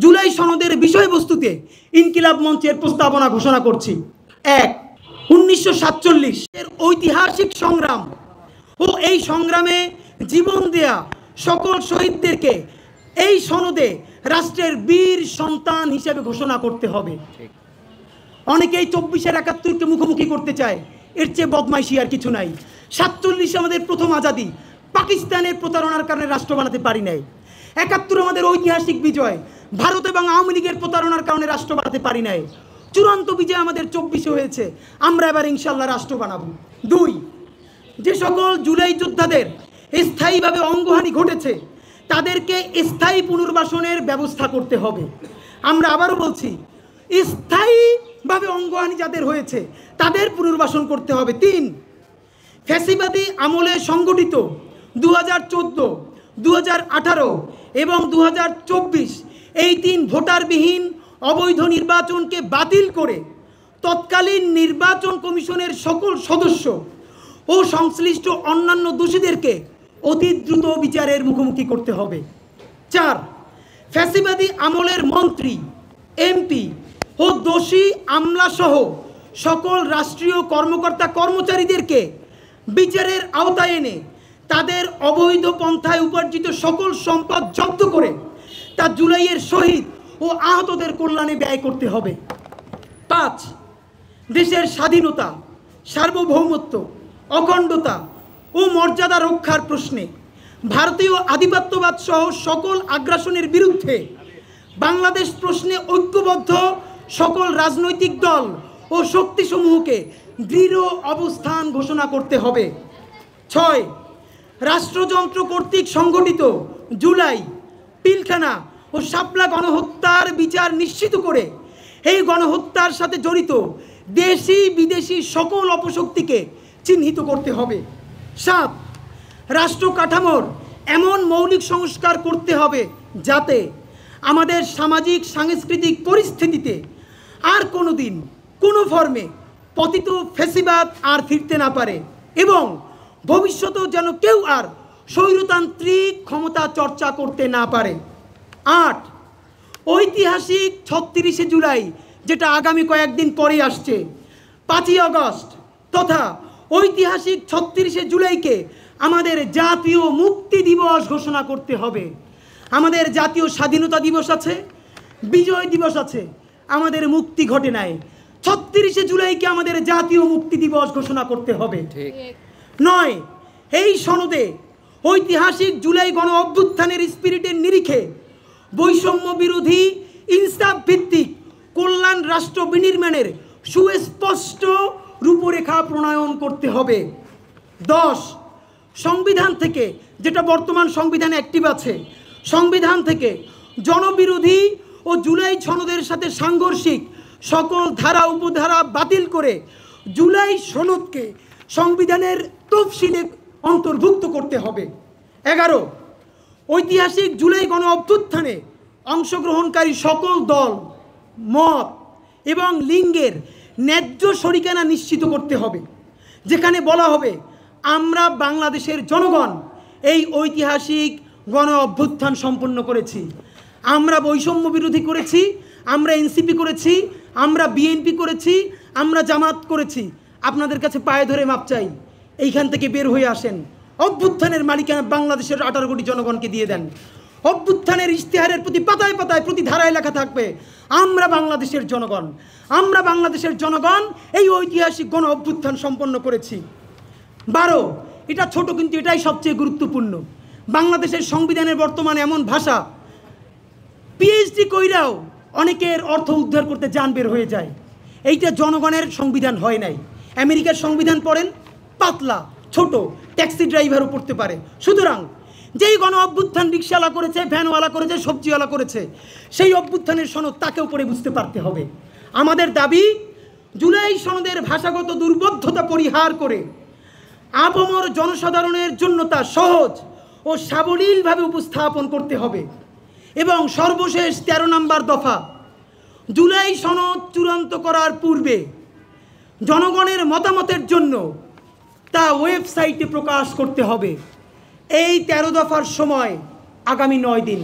জুলাই সনদের বিষয়বস্তুতে ইনকিলাব মঞ্চের প্রস্তাবনা ঘোষণা করছি। ১. 1947 এর ঐতিহাসিক সংগ্রাম ও এই সংগ্রামে জীবন দেয়া সকল শহীদদেরকে এই সনদে রাষ্ট্রের বীর সন্তান হিসেবে ঘোষণা করতে হবে। অনেকেই 24-এর 71-কে মুখোমুখি করতে চায়, এর চেয়ে বদমাইশি আর কিছু নাই। 47 আমাদের প্রথম আজাদি, পাকিস্তানের প্রতারণার কারণে রাষ্ট্র বানাতে পারি নাই। 71 আমাদের ঐতিহাসিক বিজয়, ভারত এবং আওয়ামী লীগের প্রতারণার কারণে রাষ্ট্র বানাতে পারি নাই। চূড়ান্ত বিজয় আমাদের 24-এ হয়েছে, আমরা এবার ইনশাল্লাহ রাষ্ট্র বানাবো। 2. যে সকল জুলাই যোদ্ধাদের স্থায়ীভাবে অঙ্গহানি ঘটেছে তাদেরকে স্থায়ী পুনর্বাসনের ব্যবস্থা করতে হবে। আমরা আবারও বলছি, স্থায়ীভাবে অঙ্গহানি যাদের হয়েছে তাদের পুনর্বাসন করতে হবে। 3. ফ্যাসিবাদী আমলে সংগঠিত 2014, 2018 এবং 2024 এই 3 ভোটারবিহীন অবৈধ নির্বাচনকে বাতিল করে তৎকালীন নির্বাচন কমিশনের সকল সদস্য ও সংশ্লিষ্ট অন্যান্য দোষীদেরকে অতি দ্রুত বিচারের মুখোমুখি করতে হবে। 4. ফ্যাসিবাদী আমলের মন্ত্রী, এমপি ও দোষী আমলাসহ সকল রাষ্ট্রীয় কর্মকর্তা কর্মচারীদেরকে বিচারের আওতায় এনে তাদের অবৈধ পন্থায় উপার্জিত সকল সম্পদ জব্দ করে তা জুলাইয়ের শহীদ ও আহতদের কল্যাণে ব্যয় করতে হবে। 5. দেশের স্বাধীনতা, সার্বভৌমত্ব, অখণ্ডতা ও মর্যাদা রক্ষার প্রশ্নে ভারতীয় আধিপত্যবাদ সহ সকল আগ্রাসনের বিরুদ্ধে বাংলাদেশ প্রশ্নে ঐক্যবদ্ধ সকল রাজনৈতিক দল ও শক্তিসমূহকে দৃঢ় অবস্থান ঘোষণা করতে হবে। 6. রাষ্ট্রযন্ত্র কর্তৃক সংগঠিত জুলাই, পিলখানা ও শাপলা গণহত্যার বিচার নিশ্চিত করে এই গণহত্যার সাথে জড়িত দেশি বিদেশি সকল অপশক্তিকে চিহ্নিত করতে হবে। 7. রাষ্ট্র কাঠামোর এমন মৌলিক সংস্কার করতে হবে যাতে আমাদের সামাজিক সাংস্কৃতিক পরিস্থিতিতে আর কোনো দিন কোনো ফর্মে পতিত ফ্যাসিবাদ আর ফিরতে না পারে এবং ভবিষ্যতেও যেন কেউ আর স্বৈরতান্ত্রিক ক্ষমতা চর্চা করতে না পারে। 8. ঐতিহাসিক 36শে জুলাই, যেটা আগামী কয়েকদিন পরে আসছে, 5ই আগস্ট তথা ঐতিহাসিক 36শে জুলাইকে আমাদের জাতীয় মুক্তি দিবস ঘোষণা করতে হবে। আমাদের জাতীয় স্বাধীনতা দিবস আছে, বিজয় দিবস আছে, আমাদের মুক্তি ঘটে নাই। 36শে জুলাইকে আমাদের জাতীয় মুক্তি দিবস ঘোষণা করতে হবে। 9. এই সনদে ঐতিহাসিক জুলাই গণ অভ্যুত্থানের স্পিরিটের নিরিখে বৈষম্য বিরোধী ইনসাফ ভিত্তিক কল্যাণ রাষ্ট্র বিনির্মাণের সুস্পষ্ট রূপরেখা প্রণয়ন করতে হবে। 10. সংবিধান থেকে, যেটা বর্তমান সংবিধানে অ্যাক্টিভ আছে, সংবিধান থেকে জনবিরোধী ও জুলাই সনদের সাথে সাংঘর্ষিক সকল ধারা উপধারা বাতিল করে জুলাই সনদকে সংবিধানের তফসিলে অন্তর্ভুক্ত করতে হবে। 11. ঐতিহাসিক জুলাই গণ অভ্যুত্থানে অংশগ্রহণকারী সকল দল, মত এবং লিঙ্গের ন্যায্য শরিকানা নিশ্চিত করতে হবে, যেখানে বলা হবে আমরা বাংলাদেশের জনগণ এই ঐতিহাসিক গণ অভ্যুত্থান সম্পন্ন করেছি, আমরা বৈষম্য বিরোধী করেছি, আমরা এনসিপি করেছি, আমরা বিএনপি করেছি, আমরা জামাত করেছি। আপনাদের কাছে পায়ে ধরে মাপ চাই, এইখান থেকে বের হয়ে আসেন। অভ্যুত্থানের মালিকানা বাংলাদেশের 18 কোটি জনগণকে দিয়ে দেন। অভ্যুত্থানের ইশতেহারের প্রতি পাতায় পাতায় প্রতি ধারায় লেখা থাকবে আমরা বাংলাদেশের জনগণ, আমরা বাংলাদেশের জনগণ এই ঐতিহাসিক গণ অভ্যুত্থান সম্পন্ন করেছি। 12. এটা ছোট কিন্তু এটাই সবচেয়ে গুরুত্বপূর্ণ। বাংলাদেশের সংবিধানের বর্তমানে এমন ভাষা, পিএইচডি কইরাও অনেকের অর্থ উদ্ধার করতে জান বের হয়ে যায়। এইটা জনগণের সংবিধান হয় নাই। আমেরিকার সংবিধান পড়েন, পাতলা ছোট, ট্যাক্সি ড্রাইভারও পড়তে পারে। সুতরাং যেই গণ অভ্যুত্থান রিক্সাওয়ালা করেছে, ভ্যানওয়ালা করেছে, সবজিওয়ালা করেছে, সেই অভ্যুত্থানের সনদ তাকেও পড়ে বুঝতে পারতে হবে। আমাদের দাবি, জুলাই সনদের ভাষাগত দুর্বোধ্যতা পরিহার করে আপামর জনসাধারণের জন্য তা সহজ ও সাবলীলভাবে উপস্থাপন করতে হবে। এবং সর্বশেষ 13 নম্বর দফা, জুলাই সনদ চূড়ান্ত করার পূর্বে জনগণের মতামতের জন্য তা ওয়েবসাইটে প্রকাশ করতে হবে। এই 13 দফার সময় আগামী 9 দিন।